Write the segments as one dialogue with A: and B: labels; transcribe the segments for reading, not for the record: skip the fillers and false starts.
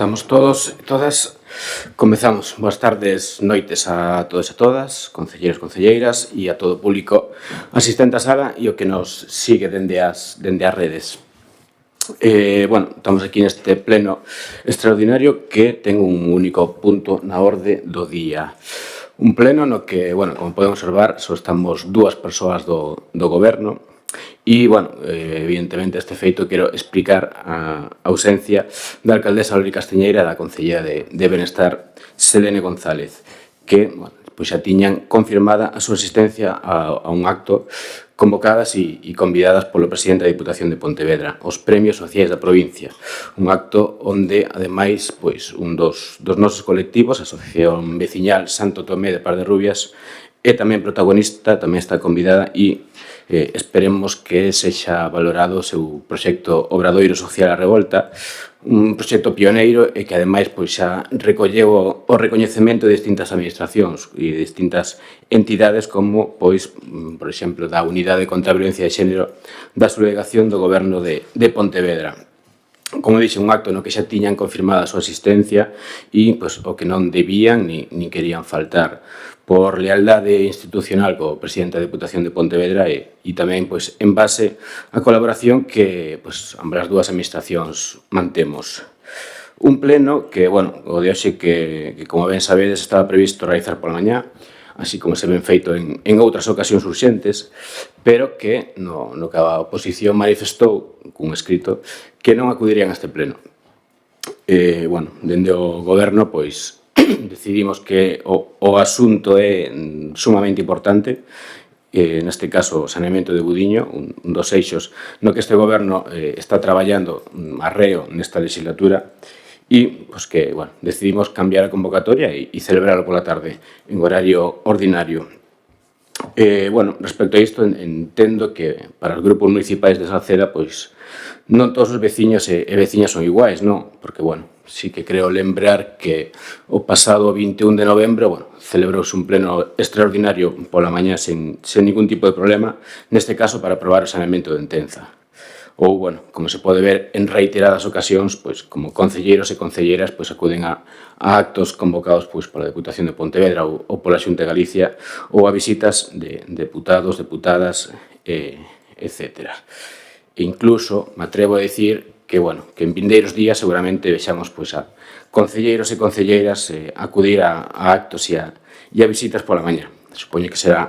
A: estamos todos e todas. Comezamos. Boas tardes, noites a todos e todas, concelleiros, concelleiras e a todo o público asistente á sala e o que nos sigue dende as redes. Estamos aquí neste pleno extraordinario que ten un único punto na orde do día. Un pleno no que, como podemos observar, só estamos dúas persoas do goberno e, evidentemente, este feito quero explicar a ausencia da alcaldesa Loli Castiñeira e da concelleira de Benestar, Selene González, que xa tiñan confirmada a súa asistencia a un acto convocadas e convidadas polo presidente da Diputación de Pontevedra, os Premios Sociais da Provincia, un acto onde, ademais, un dos nosos colectivos, a Asociación Veciñal Santo Tomé de Parderrubias, é tamén protagonista, tamén está convidada e esperemos que sexa valorado o seu proxecto Obradoiro Social a Revolta, un proxecto pioneiro e que, ademais, xa recolleu o recoñecemento de distintas administracións e de distintas entidades como, por exemplo, da Unidade contra a Violencia de Xénero da Subdelegación do Goberno de Pontevedra. Como dixe, un acto no que xa tiñan confirmada a súa asistencia e o que non debían ni querían faltar por lealdade institucional co presidente da Diputación de Pontevedra e tamén en base á colaboración que ambas as dúas administracións mantemos. Un pleno que, o de hoxe que como ben sabedes, estaba previsto realizar pola mañá, así como se ven feito en outras ocasións urxentes, pero que no que a oposición manifestou cun escrito que non acudirían a este pleno. Dende o goberno, decidimos que o asunto é sumamente importante, neste caso o saneamento de Budiño, un dos eixos no que este goberno está traballando arreo nesta legislatura, e que decidimos cambiar a convocatoria e celebrarlo pola tarde en horario ordinario. Respecto a isto, entendo que para os grupos municipais de Salceda non todos os veciños e veciñas son iguais, non? Porque, sí que creo lembrar que o pasado 21 de novembro celebrouse un pleno extraordinario pola mañá sen ningún tipo de problema, neste caso para aprobar o saneamento de Entenza. Ou, como se pode ver en reiteradas ocasións, como concelleiros e concelleiras acuden a actos convocados pola Deputación de Pontevedra ou pola Xunta de Galicia ou a visitas de deputados, deputadas, etc. E incluso me atrevo a dicir que en vindeiros días seguramente vexamos a concelleiros e concelleiras acudir a actos e a visitas pola mañá. Supoño que será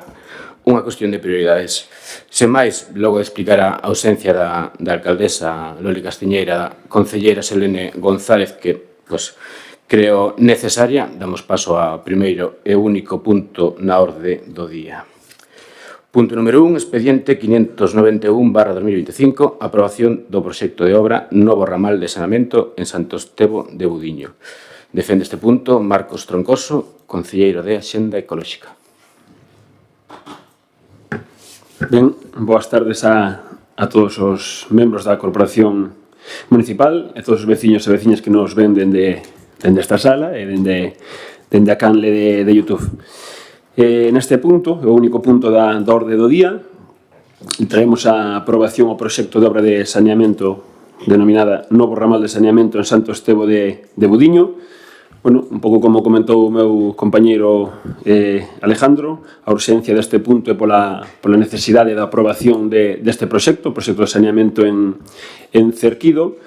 A: unha cuestión de prioridades. Sen máis, logo de explicar a ausencia da alcaldesa Loli Castiñeira, da concelleira Selene González, que creo necesaria, damos paso ao primeiro e único punto na orde do día. Punto número 1, expediente 591/2025, aprobación do proxecto de obra Novo Ramal de Saneamento en Santo Estevo de Budiño. Defende este punto Marcos Troncoso, concelleiro de Axenda Ecolóxica.
B: Ben, boas tardes a todos os membros da Corporación Municipal e todos os veciños e veciñas que nos ven dende esta sala e dende a canle de YouTube. Neste punto, o único punto da orde do día, traemos a aprobación ao proxecto de obra de saneamento denominada Novo Ramal de Saneamento en Santo Estevo de Budiño. Un pouco como comentou o meu compañeiro Alejandro, a urxencia deste punto é pola necesidade da aprobación deste proxecto, o proxecto de saneamento en Cerquido.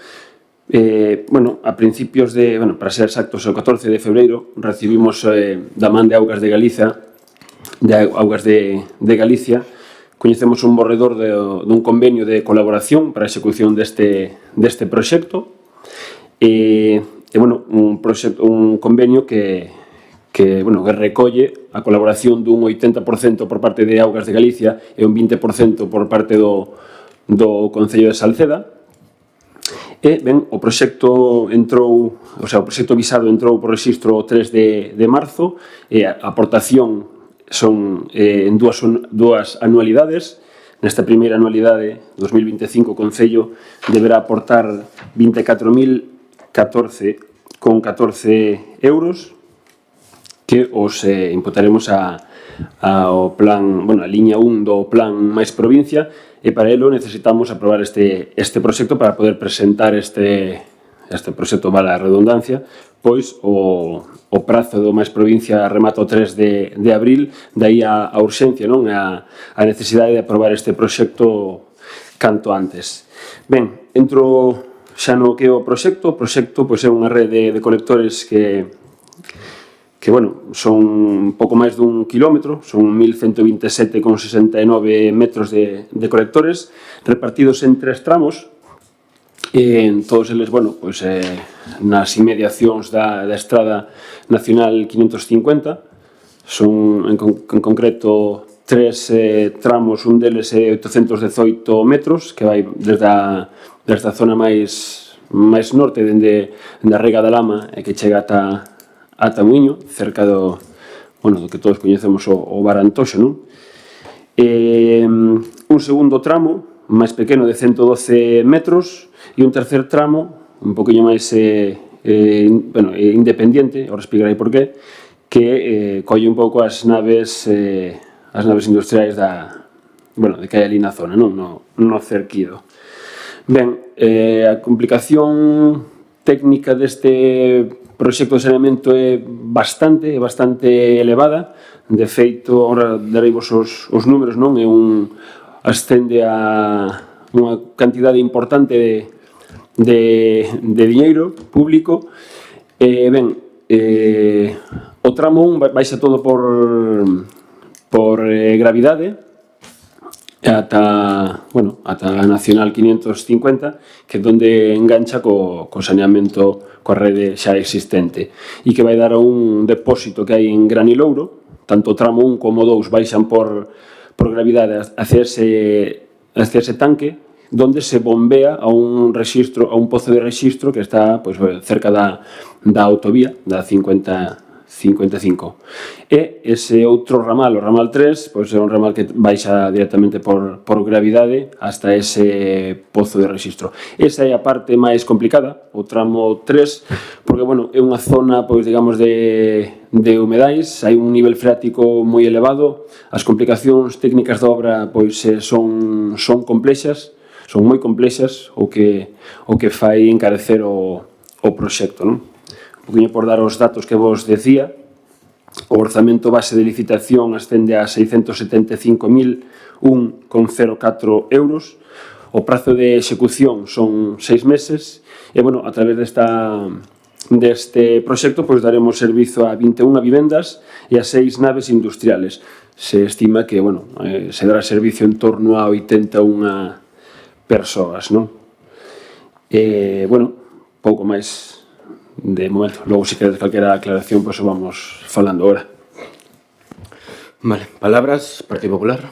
B: A principios para ser exactos, o 14 de febreiro, recibimos da man de Augas de Galicia, coñecemos un borrador dun convenio de colaboración para a execución deste proxecto. Un convenio que recolle a colaboración dun 80% por parte de Augas de Galicia e un 20% por parte do Concello de Salceda. O proxecto visado entrou por rexistro o 3 de marzo e a aportación son en dúas anualidades. Nesta primeira anualidade, 2025, o Concello deberá aportar 24.014,14 euros que os imputaremos ao plan, a liña 1 do plan máis provincia, e para elo necesitamos aprobar este proxecto para poder presentar este este proxecto vale a redundancia, pois o prazo do máis provincia remata o 3 de abril, dai a urxencia, non? A necesidade de aprobar este proxecto canto antes. Ben, entro xa no que é o proxecto. O proxecto pois, é unha rede de colectores que bueno, son un pouco máis dun quilómetro, son 1127,69 metros de colectores repartidos en 3 tramos, e en todos eles, bueno, pois, nas inmediacións da Estrada Nacional 550, son en concreto 3 tramos, un deles é 818 metros, que vai desde a zona máis norte, dende a Rega da Lama, e que chega ata Muiño, cerca do que todos coñecemos o Barantoxo, non? Un segundo tramo, máis pequeno, de 112 metros, e un tercer tramo, un poquinho máis independiente, ahora explicarei por qué, que colle un pouco as naves industriais de que hai ali na zona, non? No cerquido. Ben, a complicación técnica deste proxecto de saneamento é bastante elevada. De feito, agora dareivos os números, non? Ascende a unha cantidade importante de diñeiro público. Ben, o tramo 1 baixa todo por gravidade ata a Nacional 550, que é onde engancha co saneamento coa rede xa existente, e que vai dar a un depósito que hai en Granilouro. Tanto o tramo 1 como o 2 baixan por gravidade hacia ese tanque, donde se bombea a un pozo de rexistro que está cerca da autovía, da 55. E ese outro ramal, o ramal 3, é un ramal que baixa directamente por gravidade hasta ese pozo de rexistro. Esa é a parte máis complicada, o tramo 3, porque, é unha zona, digamos, de humedais, hai un nivel freático moi elevado, as complicacións técnicas da obra, son complexas, son moi complexas, o que fai encarecer o proxecto, non? Un poquinho por dar os datos que vos decía, o orzamento base de licitación ascende a 675.001,04 euros, o prazo de execución son 6 meses, e, a través deste proxecto, daremos servizo a 21 vivendas e a 6 naves industriales. Se estima que, se dará servicio en torno a 81 persoas, non? Pouco máis de momento. Logo, se queres calquera aclaración, o vamos falando ahora.
A: Vale, palabras, Partido Popular.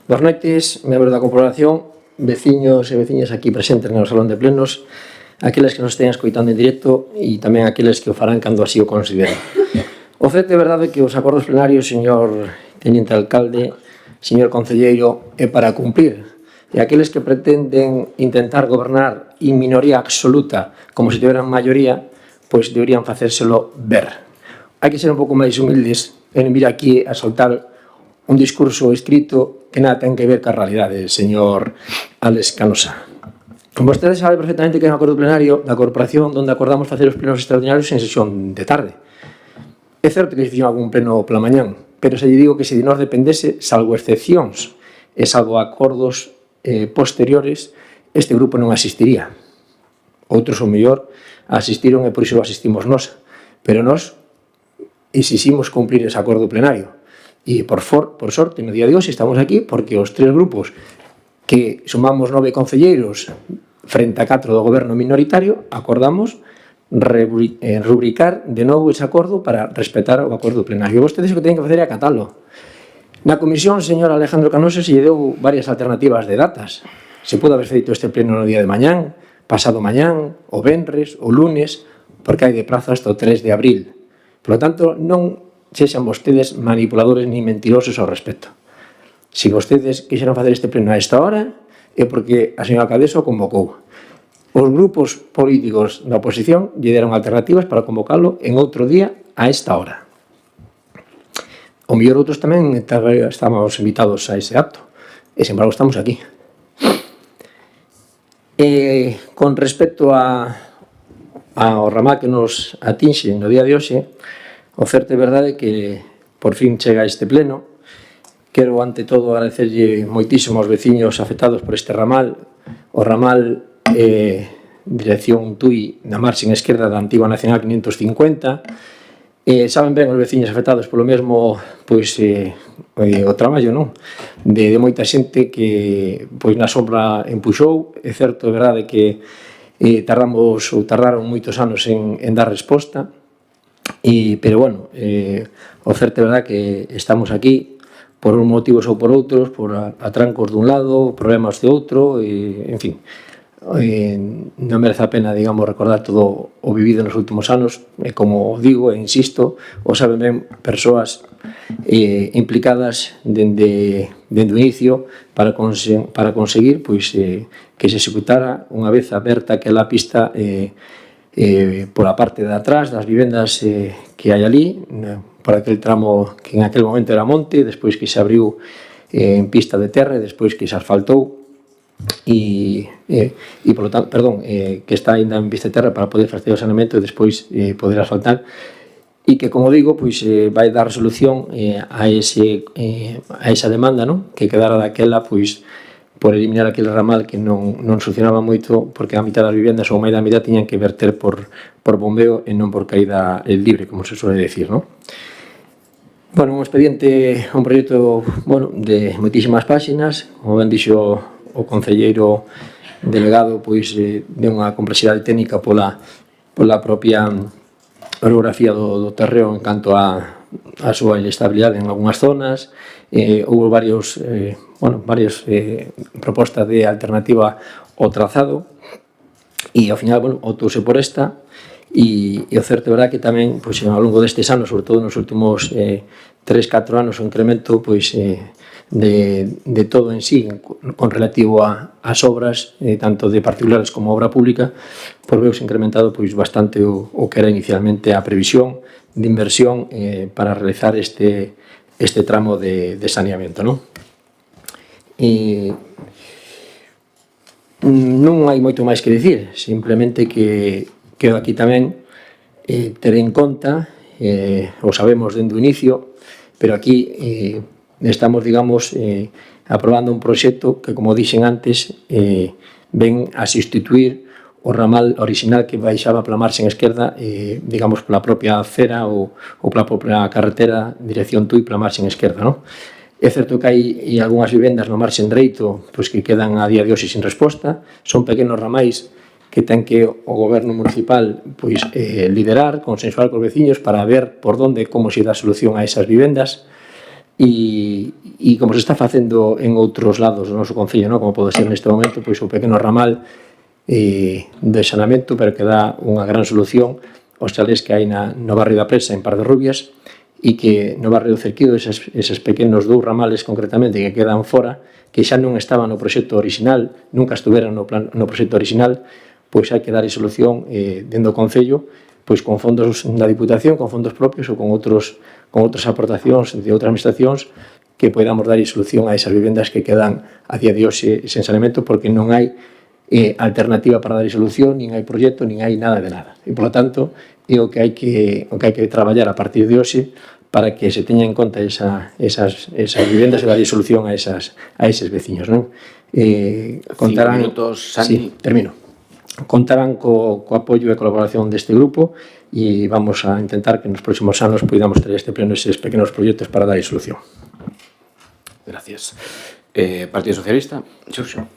C: Boas noites, membros da corporación, veciños e veciñas aquí presentes no Salón de Plenos, aqueles que nos estén escoitando en directo e tamén aqueles que o farán cando así o consideren. O certo é verdade que os acordos plenarios, señor teniente alcalde, señor concelleiro, é para cumprir. E aqueles que pretenden intentar gobernar en minoría absoluta, como se tiveran maioría, deberían facérselo ver. Hai que ser un pouco máis humildes e non vir aquí a soltar un discurso escrito que nada ten que ver ca realidade, señor Álex Canosa. Vostede sabe perfectamente que é un acordo plenario da corporación onde acordamos facer os plenos extraordinarios en sesión de tarde. É certo que se fixo algún pleno pola mañán, pero se lle digo que se de nós dependese, salvo excepcións e salvo acordos posteriores, este grupo non asistiría. Outros, o mellor, asistiron e por iso asistimos nós. Pero nós exiximos cumprir ese acordo plenario. E, por sorte, no día de hoxe estamos aquí porque os 3 grupos que sumamos 9 concelleiros frente a 4 do goberno minoritario acordamos rubricar de novo ese acordo para respetar o acordo plenario. Vostedes o que teñen que facer é acatalo. Na comisión, señor Alejandro Canosa, se lle deu varias alternativas de datas. Se pode haber feito este pleno no día de mañán, pasado mañán, o venres, o lunes, porque hai de prazo hasta o 3 de abril. Por lo tanto, non sexan vostedes manipuladores ni mentirosos ao respecto. Se vostedes quixeron facer este pleno a esta hora, é porque a señora alcaldesa o convocou. Os grupos políticos da oposición lle deron alternativas para convocalo en outro día a esta hora. O mellor outros tamén estábamos invitados a ese acto, e, sen embargo, estamos aquí. Con respecto ao ramal que nos atinxe no día de hoxe, o certo é verdade que por fin chega a este pleno. Quero, ante todo, agradecerlle moitísimo aos veciños afectados por este ramal. O ramal dirección Tui na marxen esquerda da antiga Nacional 550. Saben ben os veciños afectados polo mesmo, pois, o traballo, non? De moita xente que, pois, na sombra empuxou. É certo, é verdade que tardaron moitos anos en dar resposta, pero, bueno, o certo é verdade que estamos aquí por uns motivos ou por outros, por atrancos dun lado, problemas de outro, en fin, non merece a pena, digamos, recordar todo o vivido nos últimos anos. Como digo e insisto, o saben ben persoas implicadas dende o inicio para conseguir, pois, que se executara unha vez aberta aquela pista pola parte de atrás das vivendas que hai ali, por aquel tramo que en aquel momento era monte, despois que se abriu en pista de terra, despois que se asfaltou, polo tanto, que está ainda en pista de terra para poder facer o saneamento e despois poder asfaltar, e que, como digo, pois vai dar resolución a esa demanda, non? Que quedara daquela, pois, por eliminar aquele ramal que non solucionaba moito, porque a mitad das vivendas ou máis da mitad tiñan que verter por bombeo e non por caída libre, como se suele decir, non? Bueno, un expediente, un proxecto, bueno, de moitísimas páxinas, como ben dixo o concelleiro delegado, pois de unha complexidade técnica pola propia orografía do terreo en canto a súa inestabilidade en algunhas zonas. Houve varias propostas de alternativa ao trazado e ao final, bueno, optouse por esta. E o certo é verdade que tamén, pois, ao longo destes anos, sobre todo nos últimos 3-4 anos, o incremento, pois, de todo en sí, con relativo ás obras, tanto de particulares como obra pública, por veus incrementado, pois, bastante o que era inicialmente a previsión de inversión para realizar este tramo de saneamento, non? Non hai moito máis que dicir, simplemente que quero aquí tamén ter en conta, o sabemos dende o inicio, pero aquí estamos, digamos, aprobando un proxecto que, como dixen antes, ven a sustituir o ramal original que baixaba pola marxen esquerda, digamos, pola propia acera ou pola propia carretera dirección Tui pola marxen esquerda, non? É certo que hai algunhas vivendas no marxen dereito, pois, que quedan a día de hoxe sin resposta. Son pequenos ramais que ten que o goberno municipal, pois, liderar, consensuar cos veciños para ver por onde e como se dá solución a esas vivendas, e como se está facendo en outros lados do noso concello, non? Como pode ser neste momento, pois, o pequeno ramal de saneamento, pero que dá unha gran solución aos chalés que hai no barrio da Presa, en Par de Rubias, e que no barrio do Cerquido, eses pequenos 2 ramales concretamente que quedan fora, que xa non estaban no proxecto original, nunca estuveran no proxecto original, pois hai que dar solución dentro do Concello, pois con fondos da Diputación, con fondos propios ou con outras aportacións de outras administracións, que podamos dar solución a esas vivendas que quedan a día de hoxe sen saneamento, porque non hai alternativa para dar solución, nin hai proxecto, nin hai nada de nada. E, por lo tanto, é o que hai que traballar a partir de hoxe para que se teña en conta esas vivendas e dar solución a eses veciños, non?
A: Contarán... 5 minutos, Santi.
C: Sí, termino. Contarán co apoio e colaboración deste grupo e vamos a intentar que nos próximos anos podamos ter este pleno eses pequenos proxectos para dar solución.
A: Gracias. Partido Socialista, Xurxo.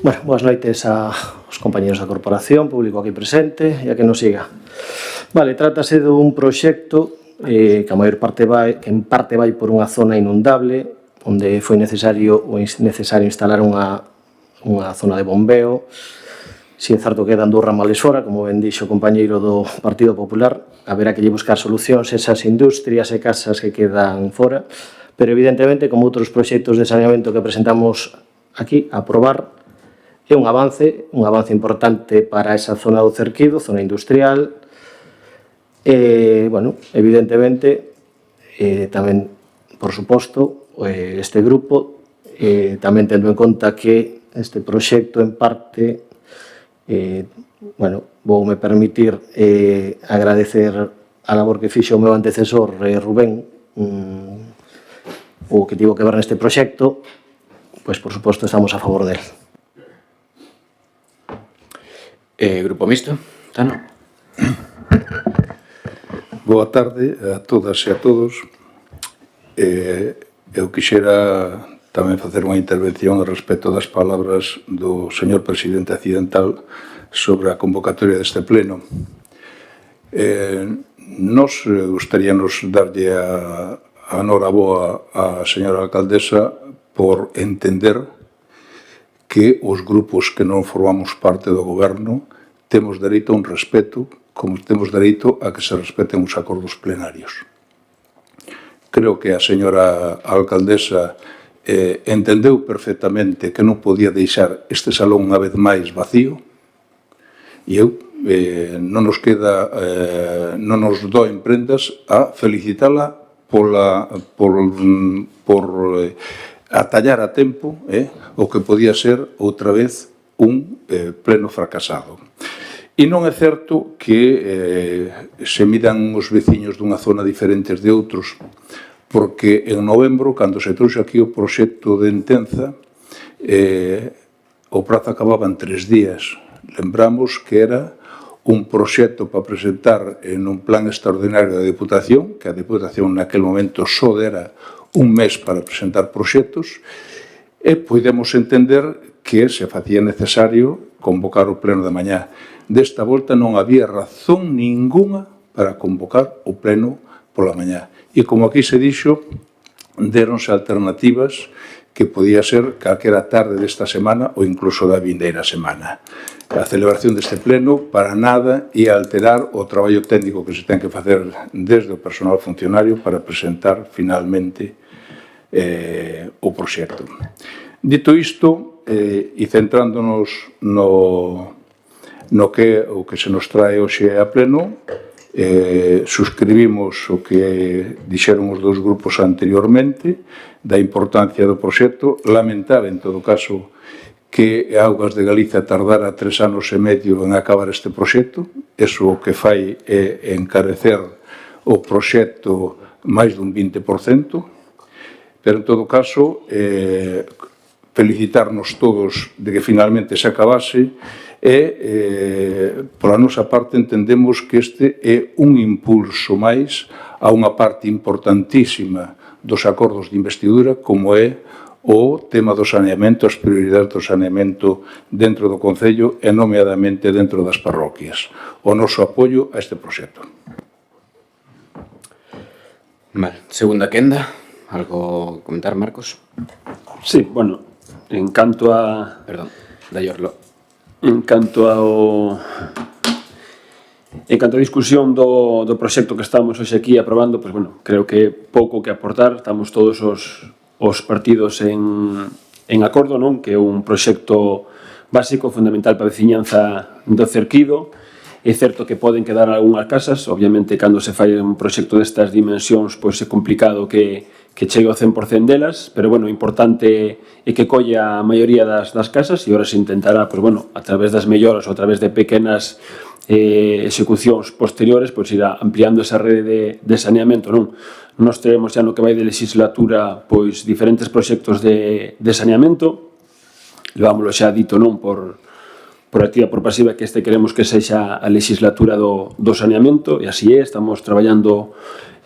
D: Bueno, boas noites aos compañeros da corporación, público aquí presente e a que nos siga. Vale, trátase dun proxecto que en parte vai por unha zona inundable, onde foi necesario instalar unha zona de bombeo. Si é certo que quedan 2 ramales fora, como ben dixo o compañeiro do Partido Popular, haberá que lle buscar solucións a esas industrias e casas que quedan fora, pero evidentemente, como outros proxectos de saneamento que presentamos aquí a aprobar, é un avance importante para esa zona do Cerquido, zona industrial. Bueno, evidentemente, tamén, por suposto, este grupo, tamén tendo en conta que este proxecto en parte, voume permitir agradecer a labor que fixo o meu antecesor Rubén, o que tivo que ver neste proxecto, pois, por suposto, estamos a favor del.
A: Grupo Mixto, Tano.
E: Boa tarde a todas e a todos. Eu quixera tamén facer unha intervención respecto das palabras do señor presidente accidental sobre a convocatoria deste pleno. Nos gustaríanos darlle a noraboa á señora alcaldesa por entender que os grupos que non formamos parte do goberno temos dereito a un respeto, como temos dereito a que se respeten os acordos plenarios. Creo que a señora alcaldesa entendeu perfectamente que non podía deixar este salón unha vez máis vacío e eu non nos queda, non nos doen prendas a felicitala por atallar a tempo o que podía ser outra vez un pleno fracasado. E non é certo que se midan os veciños dunha zona diferentes de outros, porque en novembro, cando se trouxe aquí o proxecto de Entenza, o prazo acababa en 3 días. Lembramos que era un proxecto para presentar en un plan extraordinario da Deputación, que a Deputación naquele momento só dera un mes para presentar proxectos, e podemos entender que se facía necesario convocar o pleno de mañá. Desta volta non había razón ninguna para convocar o pleno pola mañá. E como aquí se dixo, deronse alternativas que podía ser calquera tarde desta semana ou incluso da vindeira semana. A celebración deste pleno para nada ia alterar o traballo técnico que se ten que facer desde o personal funcionario para presentar finalmente o proxecto. Dito isto, e centrándonos no que o que se nos trae hoxe a pleno, suscribimos o que dixeron os dous grupos anteriormente da importancia do proxecto, lamentar en todo caso que Augas de Galiza tardara 3 anos e medio en acabar este proxecto. Eso o que fai é encarecer o proxecto máis dun 20%, pero en todo caso felicitarnos todos de que finalmente se acabase e, pola nosa parte, entendemos que este é un impulso máis a unha parte importantísima dos acordos de investidura, como é o tema do saneamento, as prioridades do saneamento dentro do Concello e, nomeadamente, dentro das parroquias. O noso apoio a este proxecto.
A: Vale. Segunda quenda. Algo comentar, Marcos?
B: Sí, bueno, en canto a...
A: Perdón, Dayorlo.
B: En canto a discusión do proxecto que estamos hoxe aquí aprobando, pues, bueno, creo que pouco que aportar. Estamos todos os partidos en acordo, non? Que é un proxecto básico, fundamental para a veciñanza do Cerquido. É certo que poden quedar algunhas casas, obviamente, cando se fai un proxecto destas dimensións, pois é complicado que chegue ao 100% delas, pero, bueno, o importante é que colla a maioría das casas e ahora se intentará, pois, bueno, a través das melloras ou a través de pequenas execucións posteriores, pois irá ampliando esa rede de saneamento, non? Nós teremos xa no que vai de legislatura, pois, diferentes proxectos de saneamento, levámoslo xa dito, non, por activa, por pasiva, que este queremos que sexa a legislatura do saneamento, e así é, estamos traballando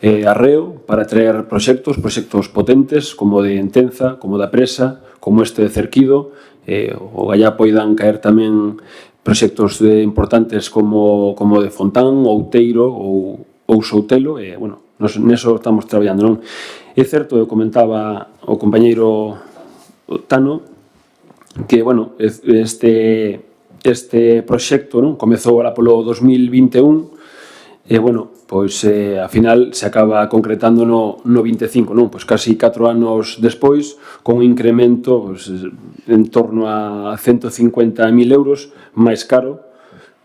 B: arreo para traer proxectos potentes, como de Entenza, como da Presa, como este de Cerquido, o allá poidan caer tamén proxectos importantes como de Fontán, Outeiro ou Soutelo, e, bueno, neso estamos traballando, non? É certo, eu comentaba o compañeiro Tano, que, bueno, este proxecto, non, comezou ahora polo 2021 e, bueno, pois a final se acaba concretando no 25, non? Pois casi 4 anos despois, con un incremento pois, en torno a 150.000 euros máis caro,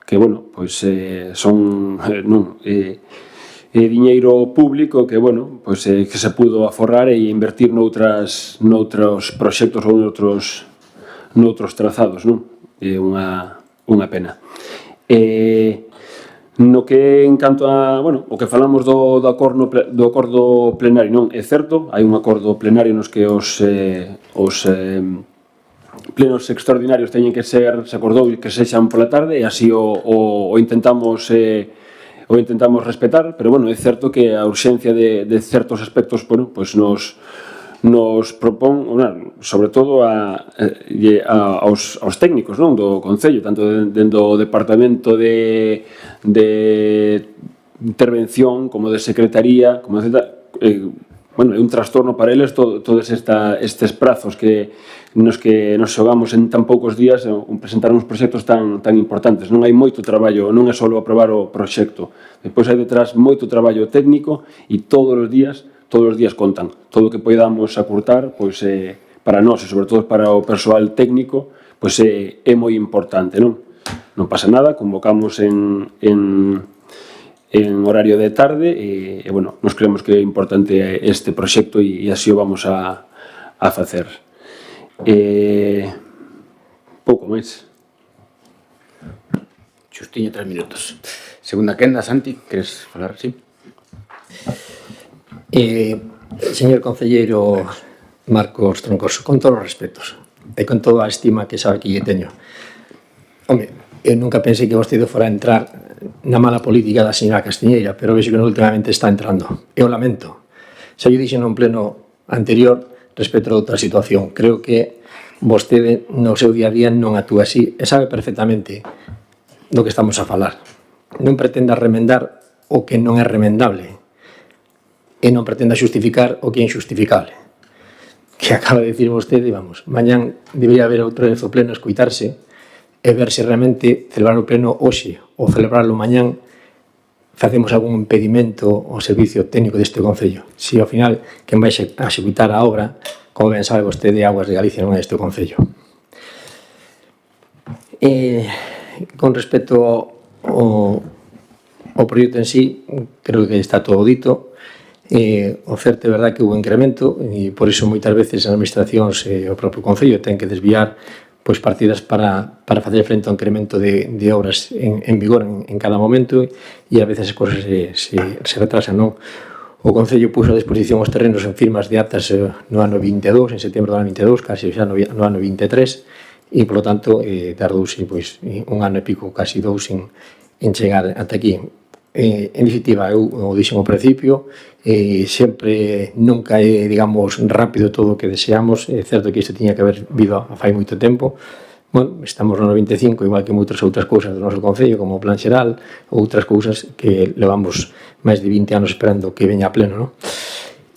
B: que, bueno, pois son diñeiro público que, bueno, pois que se pudo aforrar e invertir noutros proxectos ou noutros trazados, non? É unha pena. No que en canto a, bueno, o que falamos do acordo plenario, non, é certo, hai un acordo plenario nos que os plenos extraordinarios teñen que ser, se acordou que sexan pola tarde, e así o intentamos respetar, pero, bueno, é certo que a urxencia de certos aspectos, bueno, pues nos propón, sobre todo aos técnicos, non, do Concello, tanto dentro do Departamento de Intervención como de Secretaría, como bueno, é un trastorno para eles todos estes prazos nos que nos xogamos en tan poucos días presentar uns proxectos tan importantes. Non hai moito traballo, non é só aprobar o proxecto. Depois hai detrás moito traballo técnico e todos os días contan. Todo o que podamos acurtar, pois, para nós e sobre todo para o persoal técnico, pois é moi importante, non? Non pasa nada, convocamos en horario de tarde e, bueno, nos creemos que é importante este proxecto e así o vamos a facer. Pouco máis.
A: Xustiño 3 minutos. Segunda quenda, Santi, queres falar? Sí.
C: Señor concelleiro Marcos Troncoso, con todos os respetos e con toda a estima que sabe que lle teño, home, eu nunca pensei que vostede fora a entrar na mala política da señora Castiñeira, pero vexo que últimamente está entrando. Eu lamento. Xa lle dixen nun pleno anterior respecto a outra situación. Creo que vostede no seu día a día non actúa así e sabe perfectamente do que estamos a falar. Non pretenda remendar o que non é remendable e non pretenda xustificar o que é injustificable. Que acaba de dicir vostede, vamos, mañán debería haber outro vez o pleno a escuitarse e ver se realmente celebrar o pleno hoxe ou celebrarlo mañán facemos algún impedimento ao servicio técnico deste Concello. Se ao final quen vai a executar a obra, como ben sabe vostede, Aguas de Galicia non é deste Concello. Con respecto ao proxecto en sí, creo que está todo dito. O certo é verdad que houve incremento e por iso moitas veces as administracións e o propio Concello ten que desviar pois partidas para facer frente ao incremento de obras en vigor en cada momento e a veces as cousas se retrasan, non? O Concello puxo a disposición os terrenos en firmas de actas no ano 22, en setembro do ano 22, casi xa no ano 23, e, polo tanto, tardouse pois, un ano e pico, casi dous, en chegar ata aquí. En definitiva, eu o dixen ao principio, sempre nunca é, digamos, rápido todo o que deseamos. É certo que isto tiña que haber vido a fai moito tempo. Bueno, estamos no 95, igual que moitas outras cousas do noso Concello, como o Plan Xeral, ou outras cousas que levamos máis de 20 anos esperando que veña a pleno, non?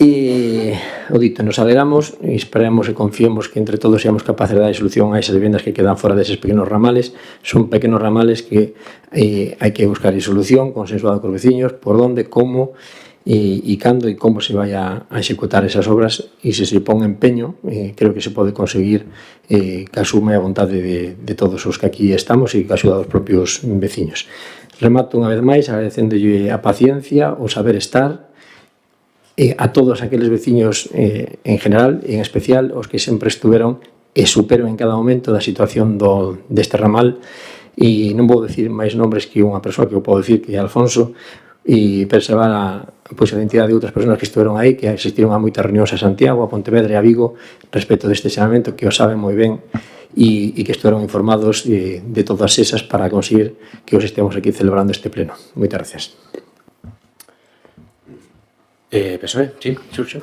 C: E o dito, nos alegramos e esperemos e confiemos que entre todos seamos capaces de dar solución a esas vivendas que quedan fora deses pequenos ramales. Son pequenos ramales que hai que buscar solución consensuado cos veciños, por onde, como e cando e como se vai a executar esas obras, e se pon empeño, creo que se pode conseguir que asume a vontade de todos os que aquí estamos e que axuda dos propios veciños. Remato unha vez máis agradecéndolle a paciencia, o saber estar a todos aqueles veciños en general e en especial os que sempre estuveron e superan en cada momento da situación deste ramal, e non vou decir máis nombres que unha persoa que eu podo decir que é Alfonso, e preservar a identidade de outras persoas que estuveron aí, que asistiron a moitas reunións a Santiago, a Pontevedra e a Vigo respecto deste xamamento, que o saben moi ben e que estuveron informados de todas esas para conseguir que os estemos aquí celebrando este pleno. Moitas gracias.
A: PSOE, sí, Xurxo.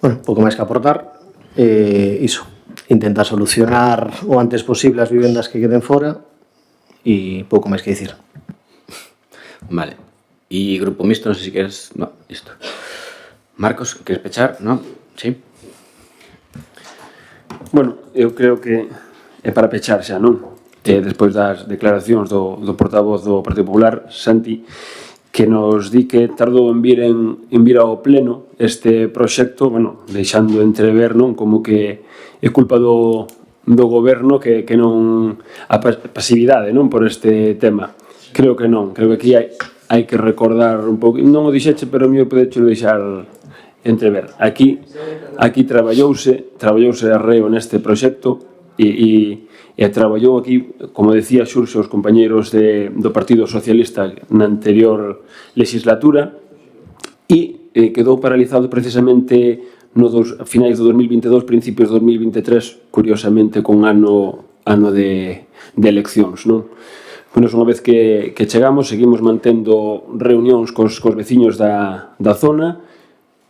D: Bueno, pouco máis que aportar. Iso, intentar solucionar o antes posible as vivendas que queden fora e pouco máis que dicir.
A: Vale. E grupo mixto, non sei se queres... No, listo. Marcos, queres pechar? No? Sí?
B: Bueno, eu creo que é para pechar xa, non? Despois das declaracións do portavoz do Partido Popular, Santi, que nos di que tardou en vir ao pleno este proxecto, bueno, deixando entrever, non, como que é culpa do goberno que non a pasividade, non, por este tema. Creo que non, creo que aquí hai que recordar un pouco, non o dixeche, pero mi podeche deixar entrever. Aquí traballouse arreo neste proxecto e traballou aquí, como decía Xurxo, os compañeiros do Partido Socialista na anterior legislatura, e quedou paralizado precisamente a finais do 2022, principios do 2023, curiosamente con ano de eleccións, non? Pois unha vez que chegamos, seguimos mantendo reunións cos veciños da zona,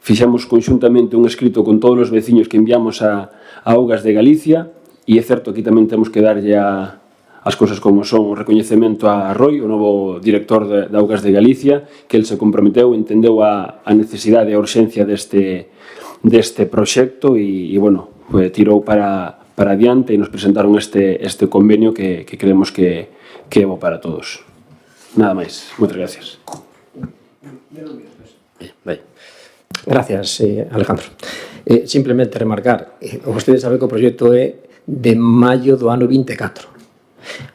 B: fixemos conxuntamente un escrito con todos os veciños que enviamos a Augas de Galicia, e é certo que tamén temos que darlle as cousas como son, o recoñecemento a Roi, o novo director de Augas de Galicia, que el se comprometeu, entendeu a necesidade e a urxencia deste proxecto e, bueno, tirou para adiante e nos presentaron este convenio que creemos que é bo para todos. Nada máis. Moitas gracias.
C: Gracias, Alejandro. Simplemente remarcar, vostedes saben que o proxecto é de maio do ano 24.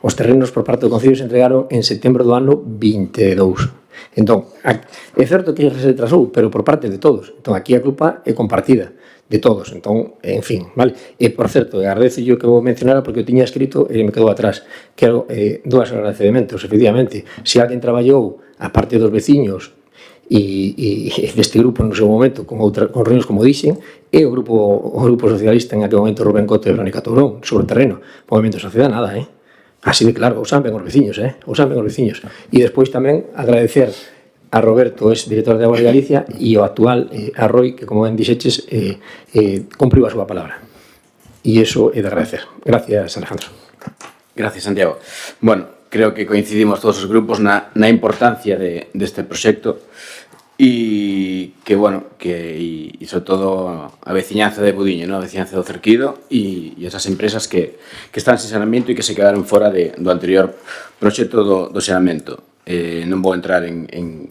C: Os terrenos por parte do Concello se entregaron en setembro do ano 22. Entón, é certo que se retrasou, pero por parte de todos. Entón, aquí a culpa é compartida de todos. Entón, en fin, vale? E, por certo, agradezo yo que vou mencionar porque eu tiña escrito e me quedou atrás. Quero dúas agradecementos, efectivamente. Se alguén traballou a parte dos veciños e deste grupo no seu momento con reunións como dixen, e o grupo socialista en aquel momento Rubén Coto e Verónica Tourón sobre o terreno. O Movimento de Sociedade nada, así de claro, usan ben os veciños, usan ben os veciños. E despois tamén agradecer a Roberto, director de Augas de Galicia, e o actual a Roi, que como ben dixeches, cumpriu a súa palabra. E iso é de agradecer. Gracias, Alejandro.
A: Gracias, Santiago. Bueno, creo que coincidimos todos os grupos na importancia deste proxecto e que, bueno, e sobre todo a veciñanza de Budiño, a veciñanza do Cerquido e esas empresas que están sin saneamento e que se quedaron fora do anterior proxecto do saneamento. Non vou entrar en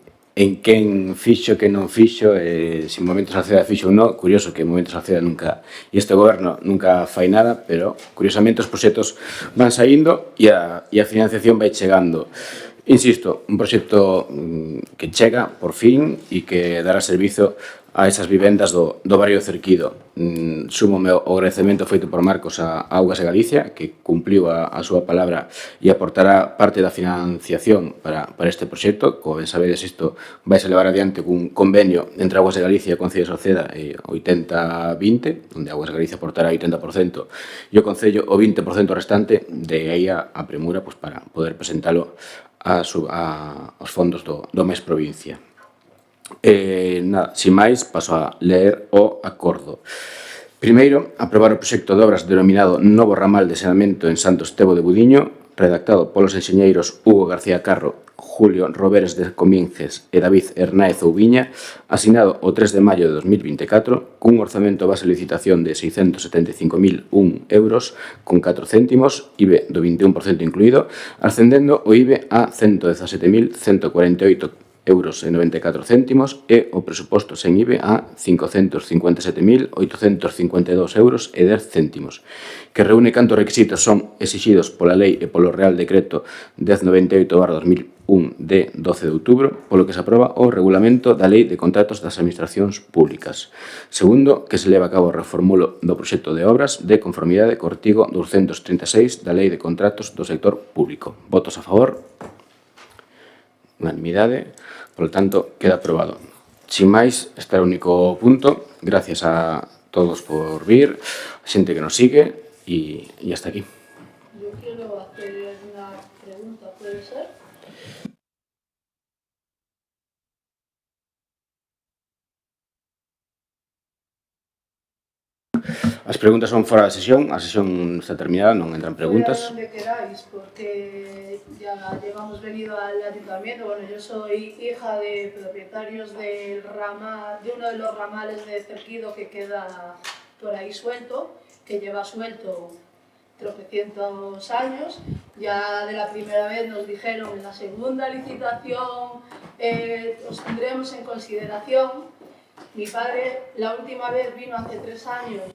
A: quen fixo, quen non fixo, se o Movimento Sociedade fixo ou non. Curioso que o Movimento Sociedade nunca, e este goberno nunca fai nada, pero curiosamente os proxectos van saindo e a financiación vai chegando. Insisto, un proxecto que chega, por fin, e que dará servizo a esas vivendas do barrio Cerquido. Súmome o agradecemento feito por Marcos a Augas de Galicia, que cumpliu a súa palabra e aportará parte da financiación para este proxecto. Como ben sabedes, isto vai se levar adiante cun convenio entre Augas de Galicia e o Concello de Soceda 80-20, onde Augas de Galicia aportará 80% e o Concello o 20% restante, de aí a premura para poder presentalo aos fondos do MES Provincia. Sin máis, paso a ler o acordo. Primeiro, aprobar o proxecto de obras denominado Novo Ramal de Saneamento en Santo Estevo de Budiño, redactado polos enxeñeiros Hugo García Carro, Julio Roberes de Cominces e David Hernáez Oubiña, asignado o 3 de maio de 2024, cun orzamento base de licitación de 675.001 euros con 4 céntimos, IBE do 21% incluído, ascendendo o IBE a 117.148 euros e 94 céntimos e o presuposto sen IBE a 557.852 euros e 10 céntimos, que reúne cantos requisitos son exixidos pola Lei e polo Real Decreto 1098/2001 de 12 de outubro, polo que se aproba o regulamento da Lei de Contratos das Administracións Públicas. Segundo, que se leva a cabo o reformulo do proxecto de obras de conformidade co artigo 236 da Lei de Contratos do Sector Público. Votos a favor? Unanimidade. Por lo tanto, queda aprobado. Sin máis, este é o único punto. Gracias a todos por vir, a xente que nos sigue e hasta aquí.
F: Yo quiero hacer una pregunta, ¿puede ser?
A: As preguntas son fora da sesión, a sesión está terminada, non entran preguntas.
F: Donde queráis, porque ya llevamos venido al ayuntamiento. Bueno, yo soy hija de propietarios del ramal, de uno de los ramales de Cerquido que queda por ahí suelto, que lleva suelto tropecientos años. Ya de la primera vez nos dijeron en la segunda licitación os tendremos en consideración. Mi padre la última vez vino hace 3 años